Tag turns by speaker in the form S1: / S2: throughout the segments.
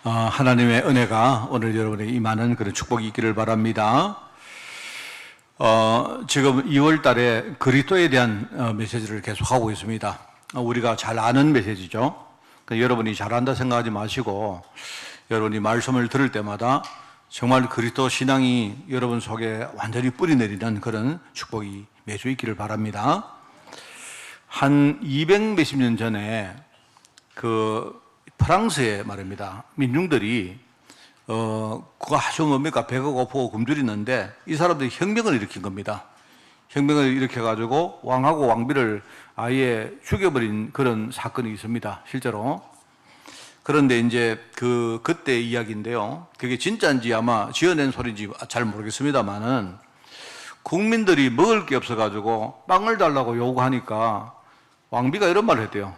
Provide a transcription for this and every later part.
S1: 하나님의 은혜가 오늘 여러분에게 임하는 그런 축복이 있기를 바랍니다. 지금 2월 달에 그리스도에 대한 메시지를 계속하고 있습니다. 우리가 잘 아는 메시지죠. 여러분이 잘 안다 생각하지 마시고 여러분이 말씀을 들을 때마다 정말 그리스도 신앙이 여러분 속에 완전히 뿌리 내리는 그런 축복이 매주 있기를 바랍니다. 한 200 몇십 년 전에 프랑스에 말입니다. 민중들이 그거 아주 뭡니까? 배가 고프고 굶주리는데 이 사람들이 혁명을 일으킨 겁니다. 혁명을 일으켜가지고 왕하고 왕비를 아예 죽여버린 그런 사건이 있습니다. 실제로. 그런데 이제 그때 이야기인데요. 그게 진짜인지 아마 지어낸 소리인지 잘 모르겠습니다만은 국민들이 먹을 게 없어가지고 빵을 달라고 요구하니까 왕비가 이런 말을 했대요.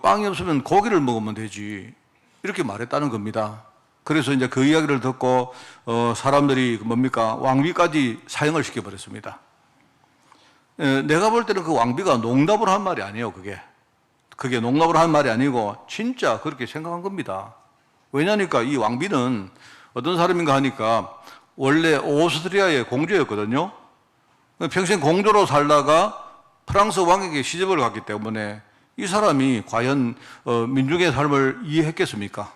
S1: 빵이 없으면 고기를 먹으면 되지. 이렇게 말했다는 겁니다. 그래서 이제 그 이야기를 듣고, 사람들이 뭡니까? 왕비까지 사형을 시켜버렸습니다. 내가 볼 때는 그 왕비가 농담을 한 말이 아니에요, 그게 농담을 한 말이 아니고, 진짜 그렇게 생각한 겁니다. 왜냐니까 이 왕비는 어떤 사람인가 하니까, 원래 오스트리아의 공주였거든요. 평생 공주로 살다가 프랑스 왕에게 시집을 갔기 때문에 이 사람이 과연 민중의 삶을 이해했겠습니까?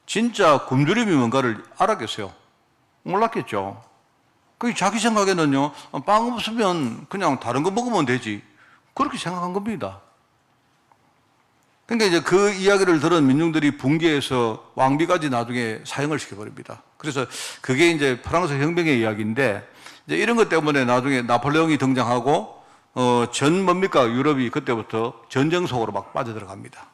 S1: 진짜 굶주림이 뭔가를 알았겠어요? 몰랐겠죠. 자기 생각에는요, 빵 없으면 그냥 다른 거 먹으면 되지. 그렇게 생각한 겁니다. 그러니까 이제 그 이야기를 들은 민중들이 붕괴해서 왕비까지 나중에 사형을 시켜버립니다. 그래서 그게 이제 프랑스 혁명의 이야기인데, 이제 이런 것 때문에 나중에 나폴레옹이 등장하고 유럽이 그때부터 전쟁 속으로 막 빠져들어갑니다.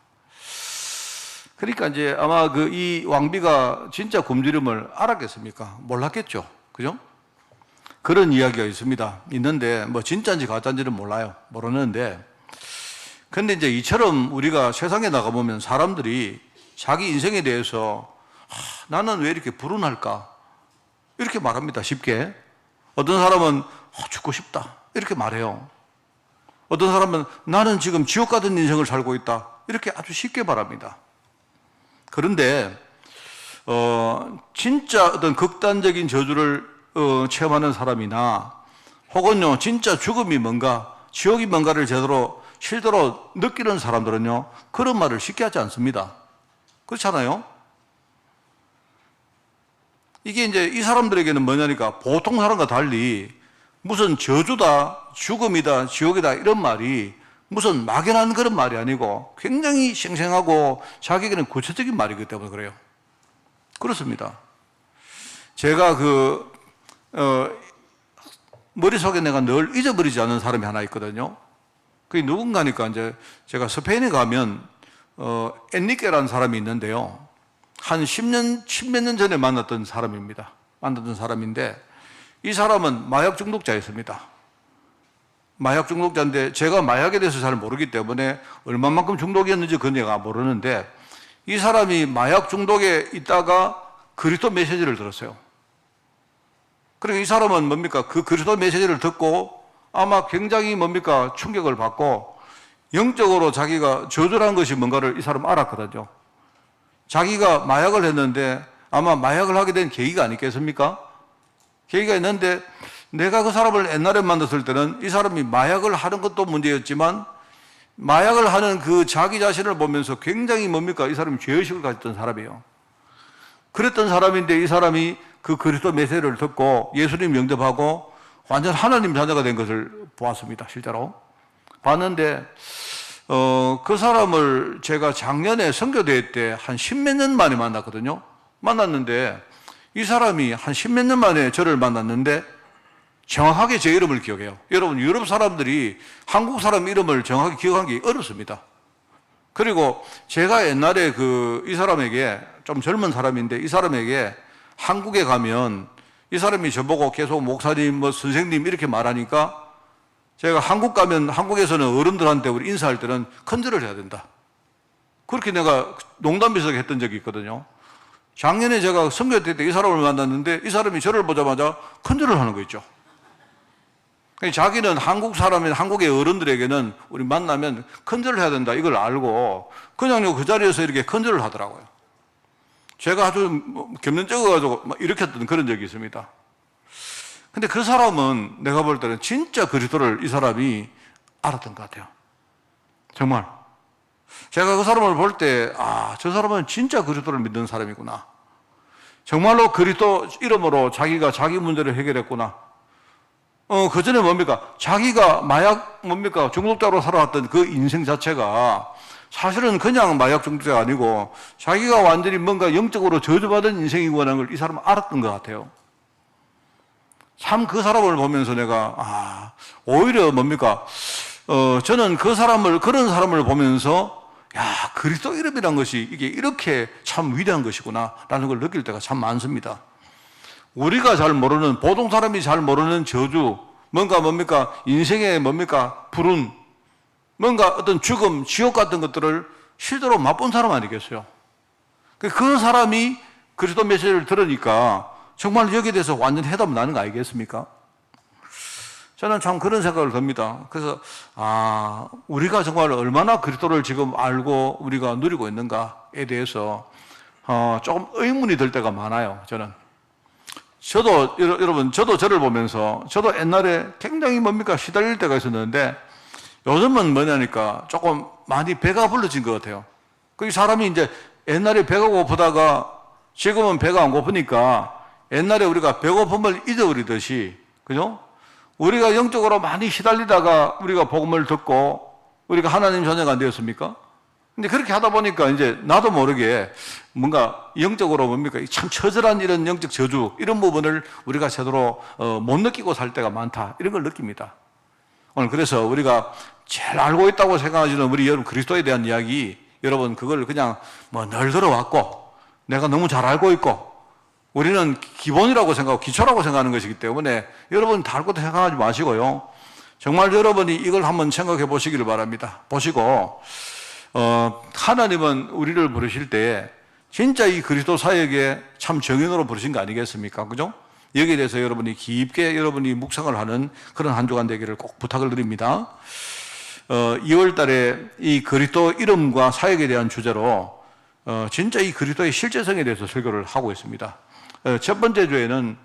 S1: 그러니까 이제 아마 이 왕비가 진짜 굶주림을 알았겠습니까? 몰랐겠죠. 그죠? 그런 이야기가 있는데, 진짜인지 가짜인지는 몰라요. 모르는데. 근데 이제 이처럼 우리가 세상에 나가보면 사람들이 자기 인생에 대해서, 나는 왜 이렇게 불운할까? 이렇게 말합니다. 쉽게. 어떤 사람은, 죽고 싶다. 이렇게 말해요. 어떤 사람은 나는 지금 지옥 같은 인생을 살고 있다. 이렇게 아주 쉽게 말합니다. 그런데, 진짜 어떤 극단적인 저주를 체험하는 사람이나 혹은요, 진짜 죽음이 뭔가, 지옥이 뭔가를 실제로 느끼는 사람들은요, 그런 말을 쉽게 하지 않습니다. 그렇잖아요? 이게 이제 이 사람들에게는 뭐냐니까 보통 사람과 달리 무슨 저주다, 죽음이다, 지옥이다 이런 말이 무슨 막연한 그런 말이 아니고 굉장히 생생하고 자기에게는 구체적인 말이기 때문에 그래요. 그렇습니다. 제가 머릿속에 내가 늘 잊어버리지 않는 사람이 하나 있거든요. 그게 누군가니까 이제 제가 스페인에 가면, 엔리케라는 사람이 있는데요. 한 10몇 년 전에 만났던 사람인데, 이 사람은 마약 중독자였습니다. 마약 중독자인데 제가 마약에 대해서 잘 모르기 때문에 얼마만큼 중독이었는지 그건 내가 모르는데 이 사람이 마약 중독에 있다가 그리스도 메시지를 들었어요. 그리고 이 사람은 뭡니까? 그 그리스도 메시지를 듣고 아마 굉장히 충격을 받고 영적으로 자기가 저주란 것이 뭔가를 이 사람 알았거든요. 자기가 마약을 했는데 아마 마약을 하게 된 계기가 아니겠습니까? 계기가 있는데 내가 그 사람을 옛날에 만났을 때는 이 사람이 마약을 하는 것도 문제였지만 마약을 하는 그 자기 자신을 보면서 굉장히 이 사람이 죄의식을 가졌던 사람이에요. 그랬던 사람인데 이 사람이 그 그리스도 메시지를 듣고 예수님 영접하고 완전 하나님 자녀가 된 것을 보았습니다. 실제로. 봤는데 그 사람을 제가 작년에 선교대회 때 한 10몇 년 만에 만났거든요. 만났는데 이 사람이 한 10몇 년 만에 저를 만났는데 정확하게 제 이름을 기억해요. 여러분, 유럽 사람들이 한국 사람 이름을 정확히 기억하기 어렵습니다. 그리고 제가 옛날에 이 사람에게, 좀 젊은 사람인데 이 사람에게 한국에 가면 이 사람이 저보고 계속 목사님, 선생님 이렇게 말하니까 제가 한국 가면 한국에서는 어른들한테 우리 인사할 때는 큰절을 해야 된다. 그렇게 내가 농담 비슷하게 했던 적이 있거든요. 작년에 제가 선교회 때 이 사람을 만났는데 이 사람이 저를 보자마자 큰절을 하는 거 있죠. 자기는 한국 사람인 한국의 어른들에게는 우리 만나면 큰절을 해야 된다 이걸 알고 그냥 그 자리에서 이렇게 큰절을 하더라고요. 제가 아주 겹는 적어가지고 막 일으켰던 그런 적이 있습니다. 근데 그 사람은 내가 볼 때는 진짜 그리스도를 이 사람이 알았던 것 같아요. 정말. 제가 그 사람을 볼 때, 저 사람은 진짜 그리스도를 믿는 사람이구나. 정말로 그리스도 이름으로 자기가 자기 문제를 해결했구나. 그 전에 뭡니까? 자기가 마약 중독자로 살아왔던 그 인생 자체가 사실은 그냥 마약 중독자가 아니고 자기가 완전히 뭔가 영적으로 저주받은 인생이구나 걸 이 사람은 알았던 것 같아요. 참 그 사람을 보면서 내가, 오히려 저는 그런 사람을 보면서 그리스도 이름이란 것이 이게 이렇게 참 위대한 것이구나 라는 걸 느낄 때가 참 많습니다. 우리가 잘 모르는, 보통 사람이 잘 모르는 저주, 인생의 불운, 어떤 죽음, 지옥 같은 것들을 실제로 맛본 사람 아니겠어요? 그 사람이 그리스도 메시지를 들으니까 정말 여기에 대해서 완전 해답 나는 거 아니겠습니까? 저는 참 그런 생각을 듭니다. 그래서, 우리가 정말 얼마나 그리스도를 지금 알고 우리가 누리고 있는가에 대해서, 조금 의문이 들 때가 많아요, 저는. 여러분, 저도 저를 보면서, 저도 옛날에 굉장히 시달릴 때가 있었는데, 요즘은 뭐냐니까 조금 많이 배가 불러진 것 같아요. 그 사람이 이제 옛날에 배가 고프다가 지금은 배가 안 고프니까 옛날에 우리가 배고픔을 잊어버리듯이, 그죠? 우리가 영적으로 많이 시달리다가 우리가 복음을 듣고 우리가 하나님 자녀가 안 되었습니까? 근데 그렇게 하다 보니까 이제 나도 모르게 뭔가 영적으로 참 처절한 이런 영적 저주, 이런 부분을 우리가 제대로 못 느끼고 살 때가 많다. 이런 걸 느낍니다. 오늘 그래서 우리가 제일 알고 있다고 생각하시는 우리 여러분 그리스도에 대한 이야기, 여러분 그걸 그냥 늘 들어왔고 내가 너무 잘 알고 있고 우리는 기본이라고 생각하고 기초라고 생각하는 것이기 때문에 여러분 다 알고 생각하지 마시고요. 정말 여러분이 이걸 한번 생각해 보시기를 바랍니다. 보시고 하나님은 우리를 부르실 때 진짜 이 그리스도 사역에 참 정인으로 부르신 거 아니겠습니까? 그죠? 여기에 대해서 여러분이 깊게 여러분이 묵상을 하는 그런 한 주간 되기를 꼭 부탁을 드립니다. 2월 달에 이 그리스도 이름과 사역에 대한 주제로 진짜 이 그리스도의 실제성에 대해서 설교를 하고 있습니다. 첫 번째 주에는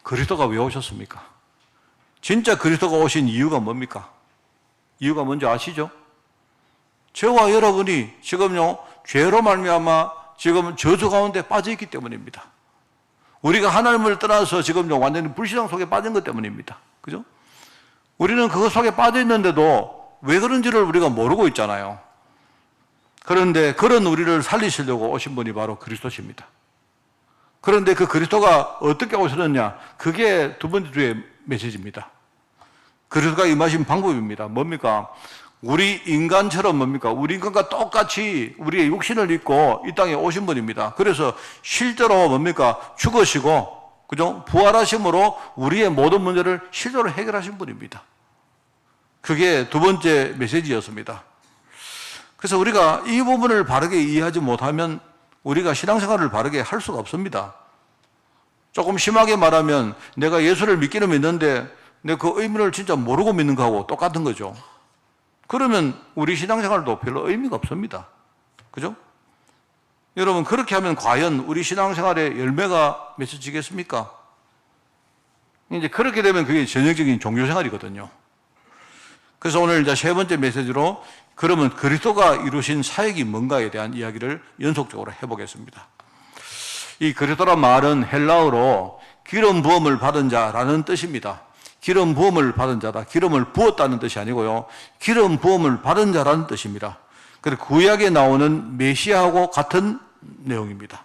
S1: 그리스도가 왜 오셨습니까? 진짜 그리스도가 오신 이유가 뭡니까? 이유가 뭔지 아시죠? 저와 여러분이 지금요 죄로 말미암아 지금 저주 가운데 빠져 있기 때문입니다. 우리가 하나님을 떠나서 지금요 완전히 불신앙 속에 빠진 것 때문입니다. 그죠? 우리는 그것 속에 빠져 있는데도 왜 그런지를 우리가 모르고 있잖아요. 그런데 그런 우리를 살리시려고 오신 분이 바로 그리스도십니다. 그런데 그 그리스도가 어떻게 오셨느냐? 그게 두 번째 주의 메시지입니다. 그리스도가 임하신 방법입니다. 뭡니까? 우리 인간처럼 우리 인간과 똑같이 우리의 육신을 입고 이 땅에 오신 분입니다. 그래서 실제로 죽으시고, 그죠? 부활하심으로 우리의 모든 문제를 실제로 해결하신 분입니다. 그게 두 번째 메시지였습니다. 그래서 우리가 이 부분을 바르게 이해하지 못하면 우리가 신앙생활을 바르게 할 수가 없습니다. 조금 심하게 말하면 내가 예수를 믿기는 믿는데 내가 그 의미를 진짜 모르고 믿는 거하고 똑같은 거죠. 그러면 우리 신앙생활도 별로 의미가 없습니다. 그죠? 여러분, 그렇게 하면 과연 우리 신앙생활의 열매가 맺혀지겠습니까? 이제 그렇게 되면 그게 전형적인 종교생활이거든요. 그래서 오늘 이제 세 번째 메시지로 그러면 그리스도가 이루신 사역이 뭔가에 대한 이야기를 연속적으로 해보겠습니다. 이 그리스도란 말은 헬라어로 기름 부음을 받은 자라는 뜻입니다. 기름 부음을 받은 자다. 기름을 부었다는 뜻이 아니고요. 기름 부음을 받은 자라는 뜻입니다. 그래서 구약에 나오는 메시아하고 같은 내용입니다.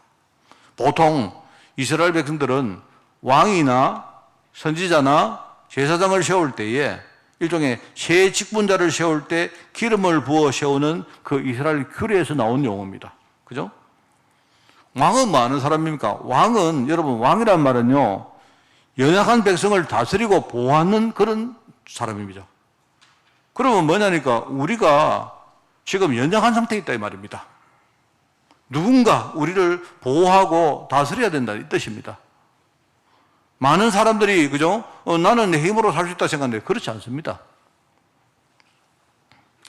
S1: 보통 이스라엘 백성들은 왕이나 선지자나 제사장을 세울 때에 일종의 새 직분자를 세울 때 기름을 부어 세우는 그 이스라엘 규례에서 나온 용어입니다. 그죠? 왕은 뭐 하는 사람입니까? 왕은, 여러분, 왕이란 말은요, 연약한 백성을 다스리고 보호하는 그런 사람입니다. 그러면 뭐냐니까, 우리가 지금 연약한 상태에 있다 이 말입니다. 누군가 우리를 보호하고 다스려야 된다 이 뜻입니다. 많은 사람들이, 그죠? 나는 내 힘으로 살 수 있다 생각하는데 그렇지 않습니다.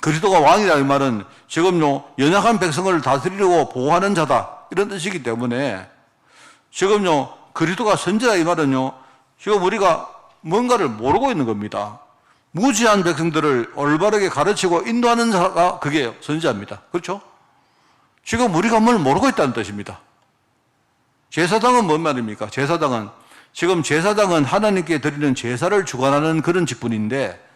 S1: 그리스도가 왕이라 이 말은 지금요 연약한 백성을 다스리려고 보호하는 자다 이런 뜻이기 때문에 지금요 그리스도가 선지자 이 말은요 지금 우리가 뭔가를 모르고 있는 겁니다. 무지한 백성들을 올바르게 가르치고 인도하는 자가 그게 선지자입니다. 그렇죠? 지금 우리가 뭘 모르고 있다는 뜻입니다. 제사장은 뭔 말입니까? 제사장은 지금 제사장은 하나님께 드리는 제사를 주관하는 그런 직분인데,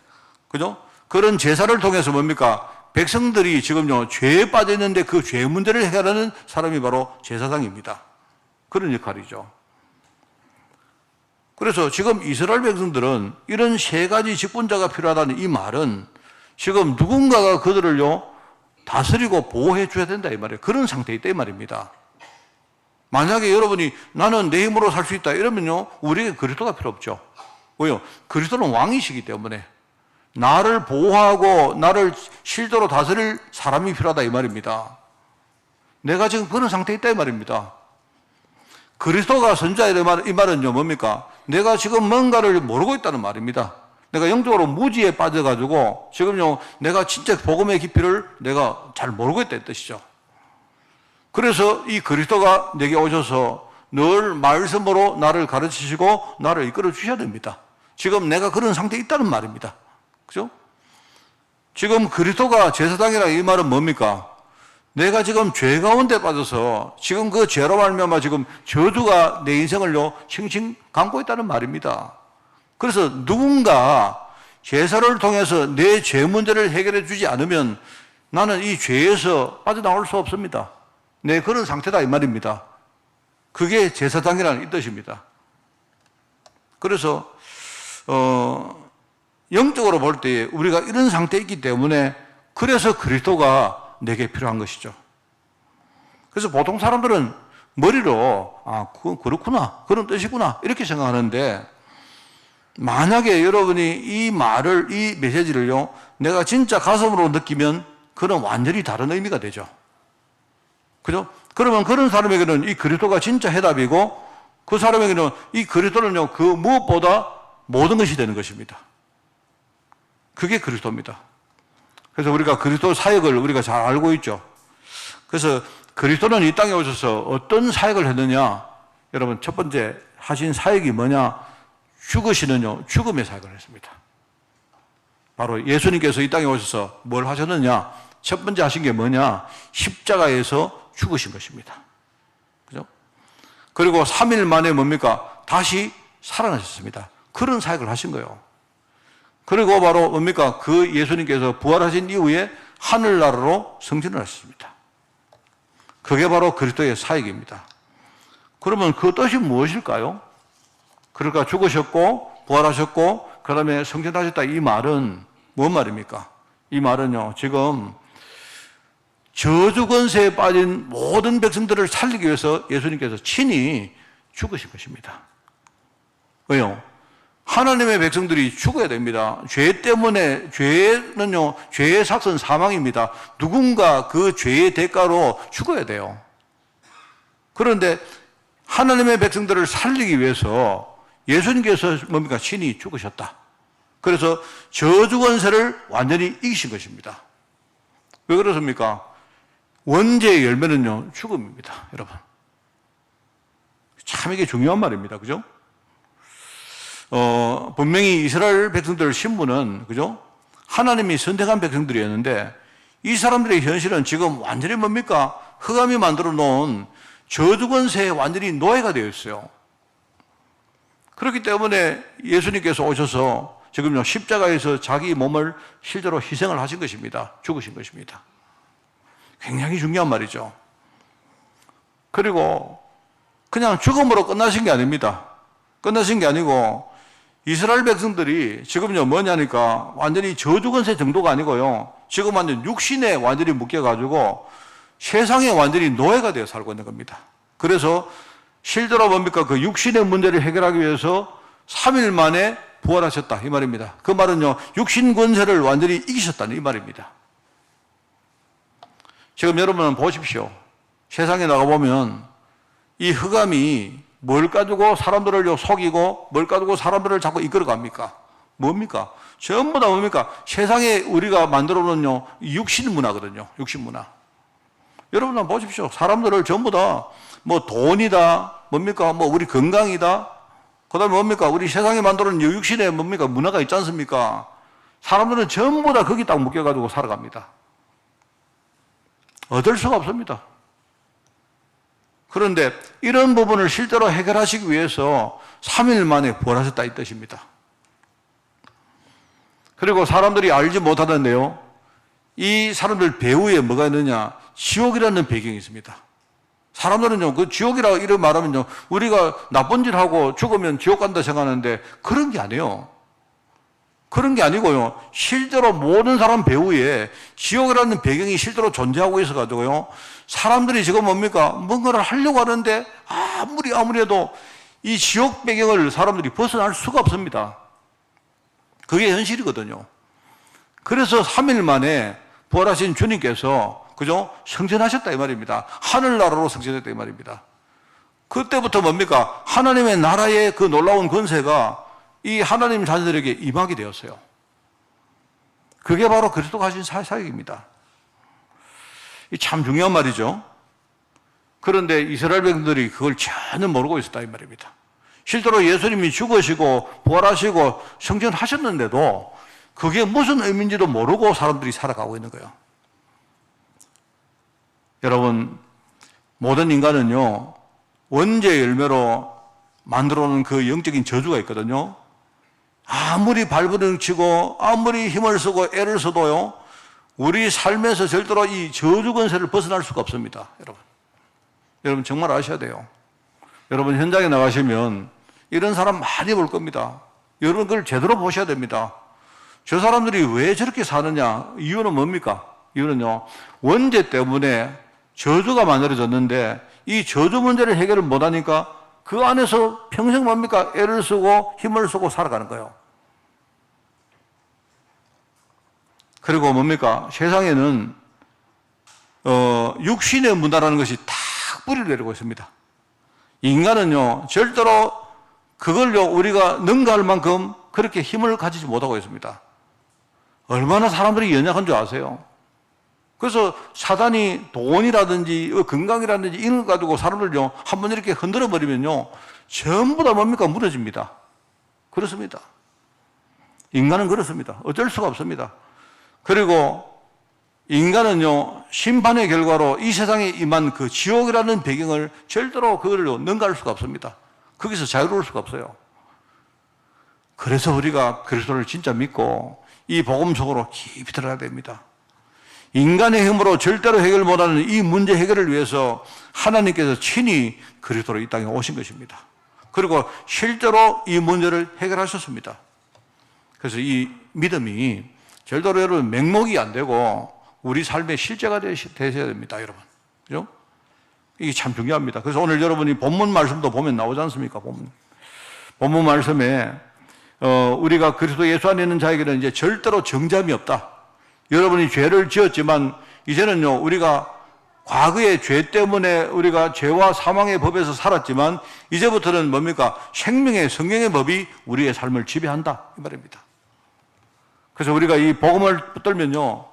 S1: 그죠? 그런 제사를 통해서 뭡니까? 백성들이 지금요 죄에 빠져 있는데 그 죄 문제를 해결하는 사람이 바로 제사장입니다. 그런 역할이죠. 그래서 지금 이스라엘 백성들은 이런 세 가지 직분자가 필요하다는 이 말은 지금 누군가가 그들을요 다스리고 보호해 줘야 된다 이 말이에요. 그런 상태에 있다 이 말입니다. 만약에 여러분이 나는 내 힘으로 살 수 있다 이러면요 우리에게 그리스도가 필요 없죠. 왜요? 그리스도는 왕이시기 때문에 나를 보호하고 나를 실제로 다스릴 사람이 필요하다 이 말입니다. 내가 지금 그런 상태에 있다 이 말입니다. 그리스도가 선지자 이 말은요 뭡니까? 내가 지금 뭔가를 모르고 있다는 말입니다. 내가 영적으로 무지에 빠져가지고 지금요 내가 진짜 복음의 깊이를 내가 잘 모르고 있다는 뜻이죠. 그래서 이 그리스도가 내게 오셔서 늘 말씀으로 나를 가르치시고 나를 이끌어 주셔야 됩니다. 지금 내가 그런 상태에 있다는 말입니다. 그죠? 지금 그리스도가 제사장이라 이 말은 뭡니까? 내가 지금 죄 가운데 빠져서 지금 그 죄로 말미암아 지금 저주가 내 인생을요 칭칭 감고 있다는 말입니다. 그래서 누군가 제사를 통해서 내 죄 문제를 해결해 주지 않으면 나는 이 죄에서 빠져나올 수 없습니다. 네, 그런 상태다 이 말입니다. 그게 제사장이라는 이 뜻입니다. 그래서 영적으로 볼 때 우리가 이런 상태에 있기 때문에 그래서 그리스도가 내게 필요한 것이죠. 그래서 보통 사람들은 머리로 그건 그렇구나 그런 뜻이구나 이렇게 생각하는데 만약에 여러분이 이 말을 이 메시지를요 내가 진짜 가슴으로 느끼면 그런 완전히 다른 의미가 되죠. 그죠? 그러면 그런 사람에게는 이 그리스도가 진짜 해답이고 그 사람에게는 이 그리스도는요 그 무엇보다 모든 것이 되는 것입니다. 그게 그리스도입니다. 그래서 우리가 그리스도 사역을 우리가 잘 알고 있죠. 그래서 그리스도는 이 땅에 오셔서 어떤 사역을 했느냐? 여러분 첫 번째 하신 사역이 뭐냐? 죽으시는요 죽음의 사역을 했습니다. 바로 예수님께서 이 땅에 오셔서 뭘 하셨느냐? 첫 번째 하신 게 뭐냐? 십자가에서 죽으신 것입니다. 그죠? 그리고 3일 만에 뭡니까? 다시 살아나셨습니다. 그런 사역을 하신 거예요. 그리고 바로 뭡니까? 그 예수님께서 부활하신 이후에 하늘나라로 승진을 하셨습니다. 그게 바로 그리스도의 사역입니다. 그러면 그 뜻이 무엇일까요? 그러니까 죽으셨고 부활하셨고 그 다음에 승진하셨다 이 말은 뭔 말입니까? 이 말은요 지금 저주 권세에 빠진 모든 백성들을 살리기 위해서 예수님께서 친히 죽으신 것입니다. 왜요? 하나님의 백성들이 죽어야 됩니다. 죄 때문에, 죄는요, 죄의 삭은 사망입니다. 누군가 그 죄의 대가로 죽어야 돼요. 그런데 하나님의 백성들을 살리기 위해서 예수님께서 뭡니까? 친히 죽으셨다. 그래서 저주 권세를 완전히 이기신 것입니다. 왜 그렇습니까? 원죄의 열매는요, 죽음입니다, 여러분. 참 이게 중요한 말입니다. 그죠? 분명히 이스라엘 백성들 신분은, 그죠? 하나님이 선택한 백성들이었는데, 이 사람들의 현실은 지금 완전히 뭡니까? 흑암이 만들어 놓은 저주 권세에 완전히 노예가 되어 있어요. 그렇기 때문에 예수님께서 오셔서 지금요, 십자가에서 자기 몸을 실제로 희생을 하신 것입니다. 죽으신 것입니다. 굉장히 중요한 말이죠. 그리고 그냥 죽음으로 끝나신 게 아닙니다. 끝나신 게 아니고 이스라엘 백성들이 지금요 뭐냐니까 완전히 저주권세 정도가 아니고요. 지금 완전 육신에 완전히 묶여가지고 세상에 완전히 노예가 되어 살고 있는 겁니다. 그래서 실제로 뭡니까? 그 육신의 문제를 해결하기 위해서 3일 만에 부활하셨다 이 말입니다. 그 말은요 육신 권세를 완전히 이기셨다는 이 말입니다. 지금 여러분 보십시오. 세상에 나가보면 이 흑암이 뭘 가지고 사람들을 속이고 뭘 가지고 사람들을 자꾸 이끌어 갑니까? 뭡니까? 전부 다 뭡니까? 세상에 우리가 만들어 놓은 육신 문화거든요. 육신 문화. 여러분 한번 보십시오. 사람들을 전부 다 뭐 돈이다, 뭡니까? 뭐 우리 건강이다. 그다음에 뭡니까? 우리 세상에 만들어 놓은 육신에 뭡니까? 문화가 있지 않습니까? 사람들은 전부 다 거기 딱 묶여가지고 살아갑니다. 어쩔 수가 없습니다. 그런데 이런 부분을 실제로 해결하시기 위해서 3일 만에 부활하셨다 이 뜻입니다. 그리고 사람들이 알지 못하던데요. 이 사람들 배후에 뭐가 있느냐? 지옥이라는 배경이 있습니다. 사람들은요, 그 지옥이라고 이런 말하면요, 우리가 나쁜 짓 하고 죽으면 지옥 간다 생각하는데 그런 게 아니에요. 그런 게 아니고요. 실제로 모든 사람 배후에 지옥이라는 배경이 실제로 존재하고 있어가지고요. 사람들이 지금 뭡니까? 뭔가를 하려고 하는데 아무리 해도 이 지옥 배경을 사람들이 벗어날 수가 없습니다. 그게 현실이거든요. 그래서 3일 만에 부활하신 주님께서 그죠? 성전하셨다 이 말입니다. 하늘나라로 성전했다 이 말입니다. 그때부터 뭡니까? 하나님의 나라의 그 놀라운 권세가 이 하나님 자녀들에게 임하게 되었어요. 그게 바로 그리스도가 하신 사역입니다. 참 중요한 말이죠. 그런데 이스라엘 백성들이 그걸 전혀 모르고 있었다 이 말입니다. 실제로 예수님이 죽으시고 부활하시고 성전하셨는데도 그게 무슨 의미인지도 모르고 사람들이 살아가고 있는 거예요. 여러분, 모든 인간은요, 원죄의 열매로 만들어 놓은 그 영적인 저주가 있거든요. 아무리 발버둥치고 아무리 힘을 쓰고 애를 써도요, 우리 삶에서 절대로 이 저주 권세를 벗어날 수가 없습니다. 여러분 정말 아셔야 돼요. 여러분 현장에 나가시면 이런 사람 많이 볼 겁니다. 여러분 그걸 제대로 보셔야 됩니다. 저 사람들이 왜 저렇게 사느냐? 이유는 뭡니까? 이유는요, 원죄 때문에 저주가 만들어졌는데 이 저주 문제를 해결을 못하니까 그 안에서 평생 뭡니까? 애를 쓰고 힘을 쓰고 살아가는 거예요. 그리고 뭡니까? 세상에는 육신의 문화라는 것이 다 뿌리를 내리고 있습니다. 인간은요, 절대로 그걸요, 우리가 능가할 만큼 그렇게 힘을 가지지 못하고 있습니다. 얼마나 사람들이 연약한 줄 아세요? 그래서 사단이 돈이라든지 건강이라든지 이런 걸 가지고 사람들요, 한번 이렇게 흔들어 버리면요, 전부 다 뭡니까? 무너집니다. 그렇습니다. 인간은 그렇습니다. 어쩔 수가 없습니다. 그리고 인간은요, 심판의 결과로 이 세상에 임한 그 지옥이라는 배경을 절대로 그걸로 능가할 수가 없습니다. 거기서 자유로울 수가 없어요. 그래서 우리가 그리스도를 진짜 믿고 이 복음 속으로 깊이 들어가야 됩니다. 인간의 힘으로 절대로 해결 못하는 이 문제 해결을 위해서 하나님께서 친히 그리스도로 이 땅에 오신 것입니다. 그리고 실제로 이 문제를 해결하셨습니다. 그래서 이 믿음이 절대로 여러분 맹목이 안 되고 우리 삶의 실제가 되셔야 됩니다, 여러분. 그죠? 이게 참 중요합니다. 그래서 오늘 여러분이 본문 말씀도 보면 나오지 않습니까? 본문 말씀에 우리가 그리스도 예수 안에 있는 자에게는 이제 절대로 정죄함이 없다. 여러분이 죄를 지었지만 이제는요, 우리가 과거의 죄 때문에 우리가 죄와 사망의 법에서 살았지만 이제부터는 뭡니까? 생명의 성령의 법이 우리의 삶을 지배한다 이 말입니다. 그래서 우리가 이 복음을 붙들면요,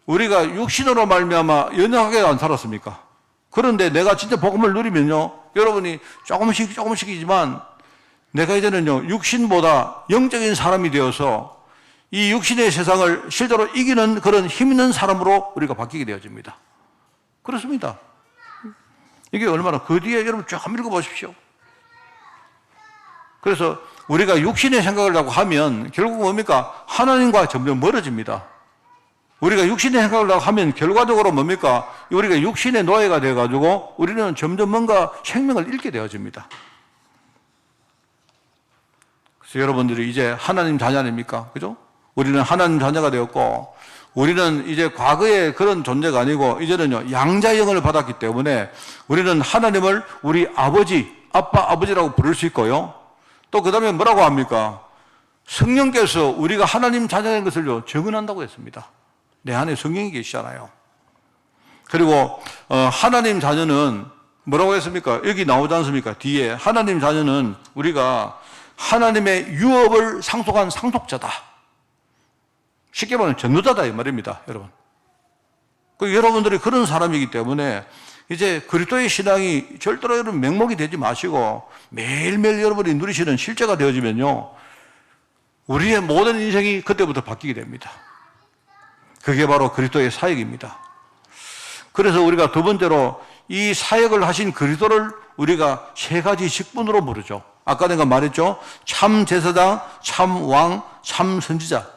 S1: 우리가 육신으로 말미암아 연약하게 안 살았습니까? 그런데 내가 진짜 복음을 누리면요, 여러분이 조금씩이지만 내가 이제는요, 육신보다 영적인 사람이 되어서 이 육신의 세상을 실제로 이기는 그런 힘 있는 사람으로 우리가 바뀌게 되어집니다. 그렇습니다. 이게 얼마나, 그 뒤에 여러분 쭉 한번 읽어보십시오. 그래서 우리가 육신의 생각을 하고 하면 결국 뭡니까? 하나님과 점점 멀어집니다. 우리가 육신의 생각을 하고 하면 결과적으로 뭡니까? 우리가 육신의 노예가 되어가지고 우리는 점점 뭔가 생명을 잃게 되어집니다. 그래서 여러분들이 이제 하나님 자녀 아닙니까? 그죠? 우리는 하나님 자녀가 되었고, 우리는 이제 과거의 그런 존재가 아니고, 이제는요, 양자의 영을 받았기 때문에, 우리는 하나님을 우리 아버지, 아버지라고 부를 수 있고요. 또 그 다음에 뭐라고 합니까? 성령께서 우리가 하나님 자녀인 것을요, 증언한다고 했습니다. 내 안에 성령이 계시잖아요. 그리고, 하나님 자녀는 뭐라고 했습니까? 여기 나오지 않습니까? 뒤에. 하나님 자녀는 우리가 하나님의 유업을 상속한 상속자다. 쉽게 말하면 전도자다 이 말입니다, 여러분. 여러분들이 그런 사람이기 때문에 이제 그리스도의 신앙이 절대로 여러분 맹목이 되지 마시고 매일매일 여러분이 누리시는 실제가 되어지면요, 우리의 모든 인생이 그때부터 바뀌게 됩니다. 그게 바로 그리스도의 사역입니다. 그래서 우리가 두 번째로 이 사역을 하신 그리스도를 우리가 세 가지 직분으로 부르죠. 아까 내가 말했죠. 참 제사장, 참 왕, 참 선지자.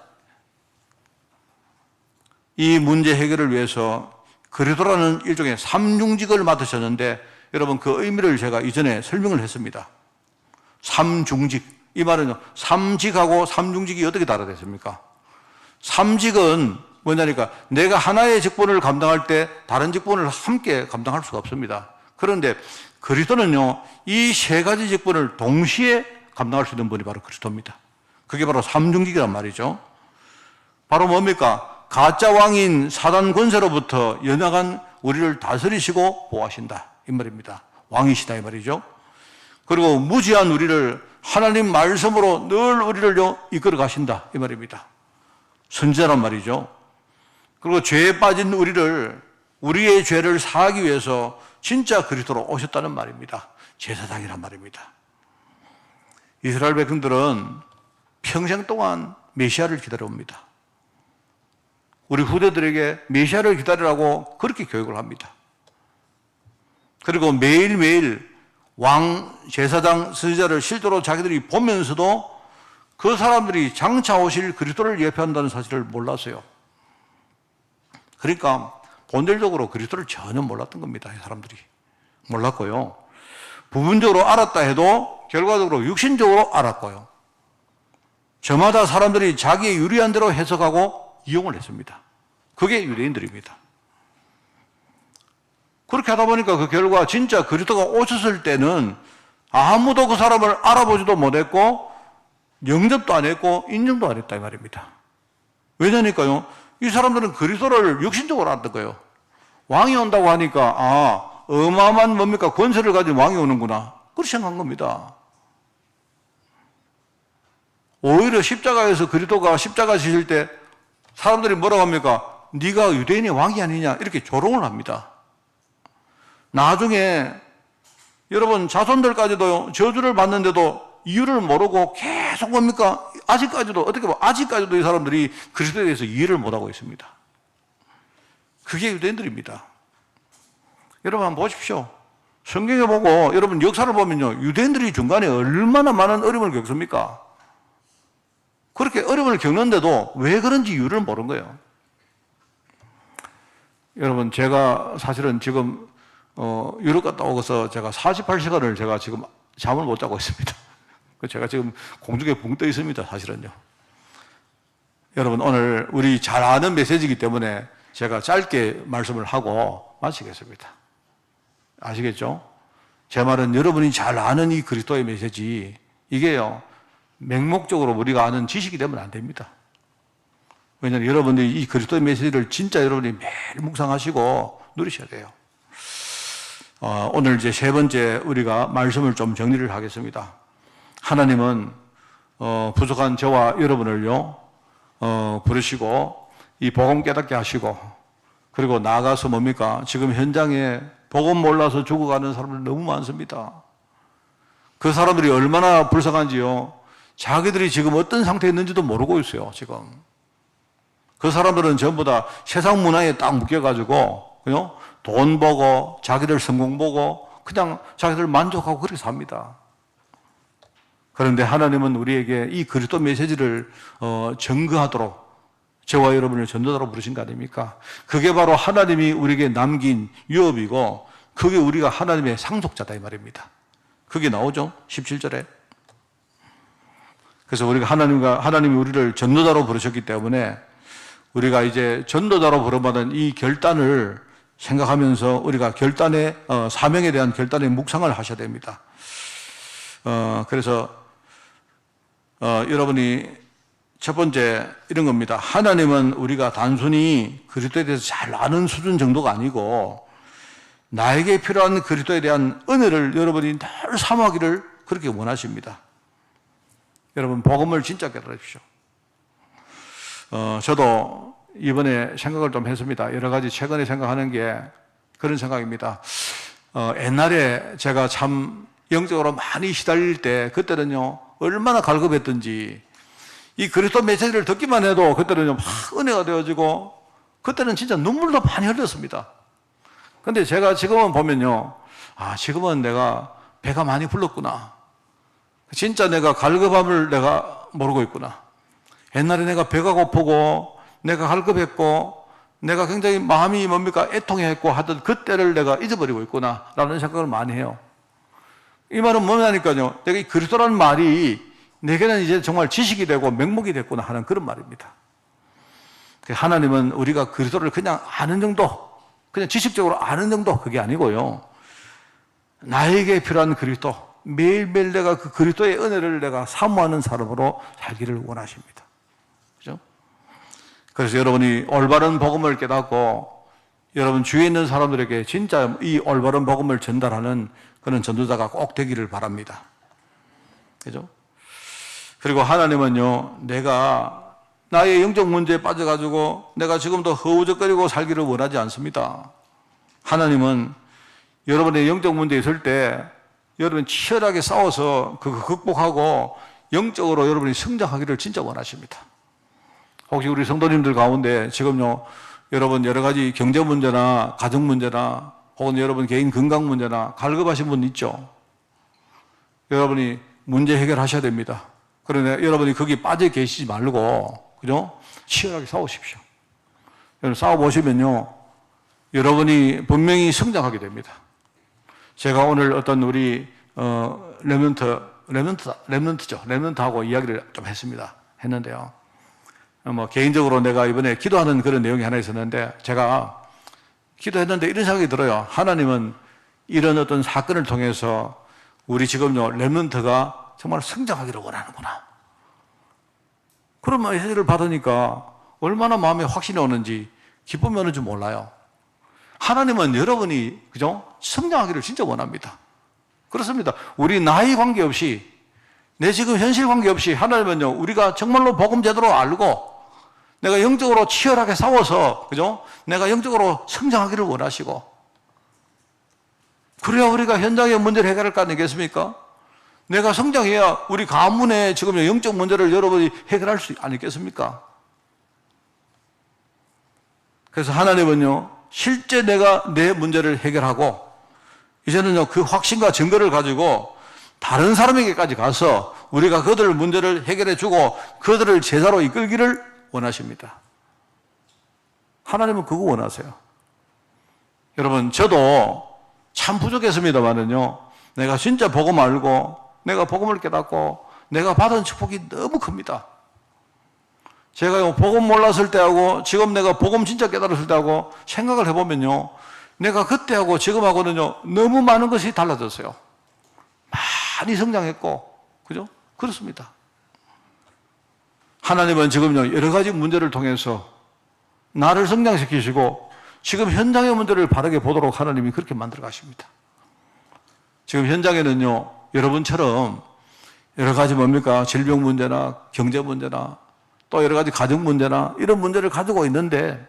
S1: 이 문제 해결을 위해서 그리스도라는 일종의 삼중직을 맡으셨는데, 여러분 그 의미를 제가 이전에 설명을 했습니다. 삼중직. 이 말은요, 삼직하고 삼중직이 어떻게 다르겠습니까? 삼직은 뭐냐니까 내가 하나의 직분을 감당할 때 다른 직분을 함께 감당할 수가 없습니다. 그런데 그리스도는요, 이 세 가지 직분을 동시에 감당할 수 있는 분이 바로 그리스도입니다. 그게 바로 삼중직이란 말이죠. 바로 뭡니까? 가짜 왕인 사단 권세로부터 연약한 우리를 다스리시고 보호하신다 이 말입니다. 왕이시다 이 말이죠. 그리고 무지한 우리를 하나님 말씀으로 늘 우리를 이끌어 가신다 이 말입니다. 선지자란 말이죠. 그리고 죄에 빠진 우리의 죄를 사하기 위해서 진짜 그리스도로 오셨다는 말입니다. 제사장이란 말입니다. 이스라엘 백성들은 평생 동안 메시아를 기다려옵니다. 우리 후대들에게 메시아를 기다리라고 그렇게 교육을 합니다. 그리고 매일매일 왕, 제사장, 선지자를 실제로 자기들이 보면서도 그 사람들이 장차 오실 그리스도를 예표한다는 사실을 몰랐어요. 그러니까 본질적으로 그리스도를 전혀 몰랐던 겁니다. 이 사람들이 몰랐고요. 부분적으로 알았다 해도 결과적으로 육신적으로 알았고요. 저마다 사람들이 자기의 유리한 대로 해석하고 이용을 했습니다. 그게 유대인들입니다. 그렇게 하다 보니까 그 결과 진짜 그리스도가 오셨을 때는 아무도 그 사람을 알아보지도 못했고 영접도 안 했고 인정도 안 했다 이 말입니다. 왜냐니까요, 이 사람들은 그리스도를 육신적으로 알았던 거예요. 왕이 온다고 하니까 어마어마한 뭡니까? 권세를 가진 왕이 오는구나, 그렇게 생각한 겁니다. 오히려 십자가에서 그리스도가 십자가 지실 때 사람들이 뭐라고 합니까? 네가 유대인의 왕이 아니냐 이렇게 조롱을 합니다. 나중에 여러분 자손들까지도 저주를 받는데도 이유를 모르고 계속 뭡니까? 아직까지도 어떻게 보면 아직까지도 이 사람들이 그리스도에 대해서 이해를 못하고 있습니다. 그게 유대인들입니다. 여러분 한번 보십시오. 성경에 보고 여러분 역사를 보면요, 유대인들이 중간에 얼마나 많은 어려움을 겪습니까? 그렇게 어려움을 겪는데도 왜 그런지 이유를 모르는 거예요. 여러분 제가 사실은 지금 유럽 갔다 오고서 제가 48시간을 제가 지금 잠을 못 자고 있습니다. 제가 지금 공중에 붕 떠 있습니다, 사실은요. 여러분 오늘 우리 잘 아는 메시지이기 때문에 제가 짧게 말씀을 하고 마치겠습니다. 아시겠죠? 제 말은 여러분이 잘 아는 이 그리스도의 메시지, 이게요 맹목적으로 우리가 아는 지식이 되면 안 됩니다. 왜냐하면 여러분들이 이 그리스도의 메시지를 진짜 여러분이 매일 묵상하시고 누리셔야 돼요. 오늘 이제 세 번째 우리가 말씀을 좀 정리를 하겠습니다. 하나님은 부족한 저와 여러분을요 부르시고 이 복음 깨닫게 하시고, 그리고 나아가서 뭡니까? 지금 현장에 복음 몰라서 죽어가는 사람들 너무 많습니다. 그 사람들이 얼마나 불쌍한지요, 자기들이 지금 어떤 상태에 있는지도 모르고 있어요. 지금 그 사람들은 전부 다 세상 문화에 딱 묶여가지고 돈 보고 자기들 성공 보고 그냥 자기들 만족하고 그렇게 삽니다. 그런데 하나님은 우리에게 이 그리스도 메시지를 증거하도록 저와 여러분을 전도자로 부르신 거 아닙니까? 그게 바로 하나님이 우리에게 남긴 유업이고, 그게 우리가 하나님의 상속자다 이 말입니다. 그게 나오죠 17절에. 그래서 우리가 하나님이 우리를 전도자로 부르셨기 때문에 우리가 이제 전도자로 부름받은 이 결단을 생각하면서 우리가 결단의 사명에 대한 결단의 묵상을 하셔야 됩니다. 그래서 여러분이 첫 번째 이런 겁니다. 하나님은 우리가 단순히 그리스도에 대해서 잘 아는 수준 정도가 아니고 나에게 필요한 그리스도에 대한 은혜를 여러분이 늘 사모하기를 그렇게 원하십니다. 여러분 복음을 진짜 깨달으십시오. 저도 이번에 생각을 좀 했습니다. 여러 가지 최근에 생각하는 게 그런 생각입니다. 옛날에 제가 참 영적으로 많이 시달릴 때 그때는요 얼마나 갈급했던지 이 그리스도 메시지를 듣기만 해도 그때는요 막 은혜가 되어지고 그때는 진짜 눈물도 많이 흘렸습니다. 근데 제가 지금은 보면요 지금은 내가 배가 많이 불렀구나. 진짜 내가 갈급함을 내가 모르고 있구나. 옛날에 내가 배가 고프고 내가 갈급했고 내가 굉장히 마음이 뭡니까 애통했고 하던 그때를 내가 잊어버리고 있구나 라는 생각을 많이 해요. 이 말은 뭐냐니까요 내가 이 그리스도라는 말이 내게는 이제 정말 지식이 되고 맹목이 됐구나 하는 그런 말입니다. 하나님은 우리가 그리스도를 그냥 아는 정도, 그냥 지식적으로 아는 정도 그게 아니고요 나에게 필요한 그리스도, 매일매일 내가 그 그리스도의 은혜를 내가 사모하는 사람으로 살기를 원하십니다. 그죠? 그래서 여러분이 올바른 복음을 깨닫고 여러분 주위에 있는 사람들에게 진짜 이 올바른 복음을 전달하는 그런 전도자가 꼭 되기를 바랍니다. 그죠? 그리고 하나님은요, 내가 나의 영적 문제에 빠져가지고 내가 지금도 허우적거리고 살기를 원하지 않습니다. 하나님은 여러분의 영적 문제에 있을 때 여러분 치열하게 싸워서 그거 극복하고 영적으로 여러분이 성장하기를 진짜 원하십니다. 혹시 우리 성도님들 가운데 지금요 여러분 여러 가지 경제 문제나 가정 문제나 혹은 여러분 개인 건강 문제나 갈급하신 분 있죠? 여러분이 문제 해결하셔야 됩니다. 그러나 여러분이 거기 빠져 계시지 말고 그죠? 치열하게 싸우십시오. 여러분 싸워보시면요 여러분이 분명히 성장하게 됩니다. 제가 오늘 어떤 우리 렘넌트하고 이야기를 좀 했는데요. 개인적으로 내가 이번에 기도하는 그런 내용이 하나 있었는데 제가 기도했는데 이런 생각이 들어요. 하나님은 이런 어떤 사건을 통해서 우리 지금요 렘넌트가 정말 성장하기를 원하는구나. 그런 메시지를 받으니까 얼마나 마음에 확신이 오는지 기쁨이 오는지 몰라요. 하나님은 여러분이 그죠? 성장하기를 진짜 원합니다. 그렇습니다. 우리 나이 관계없이 내 지금 현실 관계없이 하나님은요 우리가 정말로 복음 제대로 알고 내가 영적으로 치열하게 싸워서 그죠? 내가 영적으로 성장하기를 원하시고 그래야 우리가 현장의 문제를 해결할 거 아니겠습니까? 내가 성장해야 우리 가문의 지금 영적 문제를 여러분이 해결할 수 아니겠습니까? 그래서 하나님은요 실제 내가 내 문제를 해결하고 이제는요 그 확신과 증거를 가지고 다른 사람에게까지 가서 우리가 그들 문제를 해결해 주고 그들을 제자로 이끌기를 원하십니다. 하나님은 그거 원하세요. 여러분 저도 참 부족했습니다만은요 내가 진짜 복음 알고 내가 복음을 깨닫고 내가 받은 축복이 너무 큽니다. 제가 복음 몰랐을 때하고 지금 내가 복음 진짜 깨달았을 때하고 생각을 해보면요 내가 그때하고 지금하고는요 너무 많은 것이 달라졌어요. 많이 성장했고 그죠? 그렇습니다. 하나님은 지금요 여러 가지 문제를 통해서 나를 성장시키시고 지금 현장의 문제를 바르게 보도록 하나님이 그렇게 만들어 가십니다. 지금 현장에는요 여러분처럼 여러 가지 뭡니까 질병 문제나 경제 문제나 또 여러 가지 가정 문제나 이런 문제를 가지고 있는데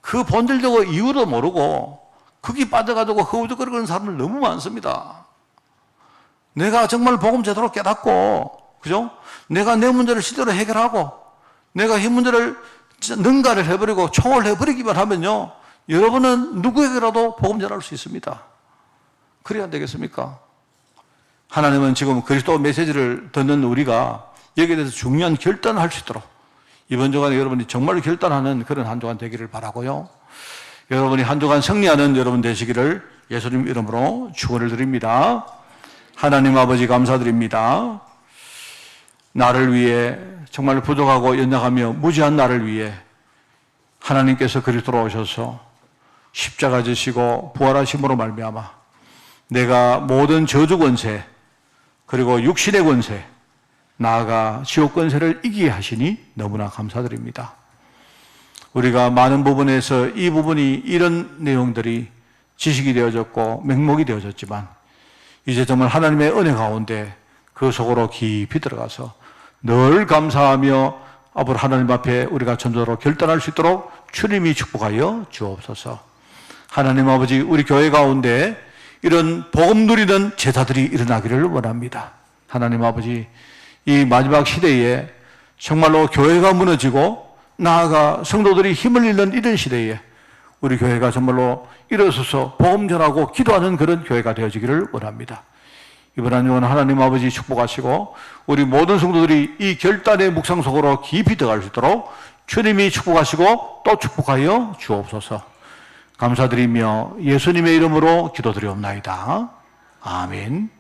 S1: 그 본질적으로 이유도 모르고 거기 빠져가지고 허우적거리는 사람들 너무 많습니다. 내가 정말 복음 제대로 깨닫고 그죠? 내가 내 문제를 실제로 해결하고 내가 이 문제를 능가를 해버리고 총월해버리기만 하면요 여러분은 누구에게라도 복음 전할 수 있습니다. 그래야 안 되겠습니까? 하나님은 지금 그리스도 메시지를 듣는 우리가 여기에 대해서 중요한 결단을 할 수 있도록 이번 주간에 여러분이 정말 결단하는 그런 한 주간 되기를 바라고요. 여러분이 한 주간 승리하는 여러분 되시기를 예수님 이름으로 축원을 드립니다. 하나님 아버지 감사드립니다. 나를 위해 정말 부족하고 연약하며 무지한 나를 위해 하나님께서 그리스도로 오셔서 십자가 지시고 부활하심으로 말미암아 내가 모든 저주 권세 그리고 육신의 권세 나아가 지옥 권세를 이기게 하시니 너무나 감사드립니다. 우리가 많은 부분에서 이 부분이 이런 내용들이 지식이 되어졌고 맹목이 되어졌지만 이제 정말 하나님의 은혜 가운데 그 속으로 깊이 들어가서 늘 감사하며 앞으로 하나님 앞에 우리가 전도로 결단할 수 있도록 주님이 축복하여 주옵소서. 하나님 아버지, 우리 교회 가운데 이런 복음 누리는 제자들이 일어나기를 원합니다. 하나님 아버지, 이 마지막 시대에 정말로 교회가 무너지고 나아가 성도들이 힘을 잃는 이런 시대에 우리 교회가 정말로 일어서서 복음 전하고 기도하는 그런 교회가 되어지기를 원합니다. 이번 한 주간 하나님 아버지 축복하시고 우리 모든 성도들이 이 결단의 묵상 속으로 깊이 들어갈 수 있도록 주님이 축복하시고 또 축복하여 주옵소서. 감사드리며 예수님의 이름으로 기도드리옵나이다. 아멘.